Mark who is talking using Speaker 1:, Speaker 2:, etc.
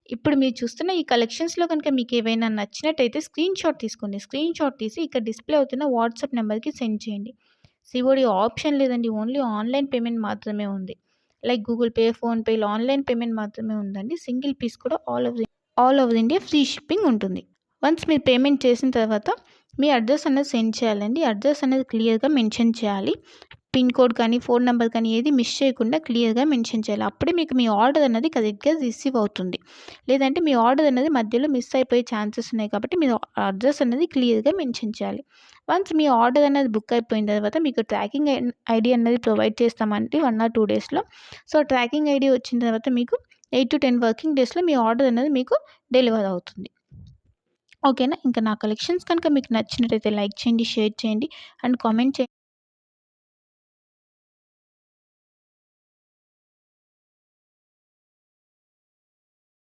Speaker 1: ఇప్పుడు మీరు చూస్తున్న ఈ కలెక్షన్స్‌లో గనుక మీకేవైనా నచ్చినట్టయితే స్క్రీన్ షాట్ తీసుకోండి. స్క్రీన్ షాట్ తీసి ఇక్కడ డిస్‌ప్లే అవుతున్న వాట్సాప్ నంబర్‌కి సెండ్ చేయండి. సీఓడీ ఆప్షన్ లేదండి. ఓన్లీ ఆన్‌లైన్ పేమెంట్ మాత్రమే ఉంది. లైక్ గూగుల్ పే, ఫోన్‌పే ఇలా ఆన్‌లైన్ పేమెంట్ మాత్రమే ఉందండి. సింగిల్ పీస్ కూడా all over India free shipping ఉంటుంది. వన్స్ మీరు పేమెంట్ చేసిన తర్వాత మీ అడ్రస్ అనేది సెండ్ చేయాలండి. అడ్రస్ అనేది క్లియర్‌గా మెన్షన్ చేయాలి. పిన్ కోడ్ కానీ, ఫోన్ నంబర్ కానీ ఏది మిస్ చేయకుండా క్లియర్‌గా మెన్షన్ చేయాలి. అప్పుడే మీకు మీ ఆర్డర్ అన్నది కరెక్ట్‌గా రిసీవ్ అవుతుంది. లేదంటే మీ ఆర్డర్ అనేది మధ్యలో మిస్ అయిపోయే ఛాన్సెస్ ఉన్నాయి కాబట్టి మీరు అడ్రస్ అనేది క్లియర్‌గా మెన్షన్ చేయాలి. వన్స్ మీ ఆర్డర్ అనేది బుక్ అయిపోయిన తర్వాత మీకు ట్రాకింగ్ ఐడీ అనేది ప్రొవైడ్ చేస్తామండి 1 ఆర్ 2 డేస్‌లో. సో, ట్రాకింగ్ ఐడీ వచ్చిన తర్వాత మీకు 8-10 వర్కింగ్ డేస్‌లో మీ ఆర్డర్ అనేది మీకు డెలివర్ అవుతుంది. ఓకేనా? ఇంకా నా కలెక్షన్స్ కనుక మీకు నచ్చినట్టయితే లైక్ చేయండి, షేర్ చేయండి అండ్ కామెంట్ చేయండి.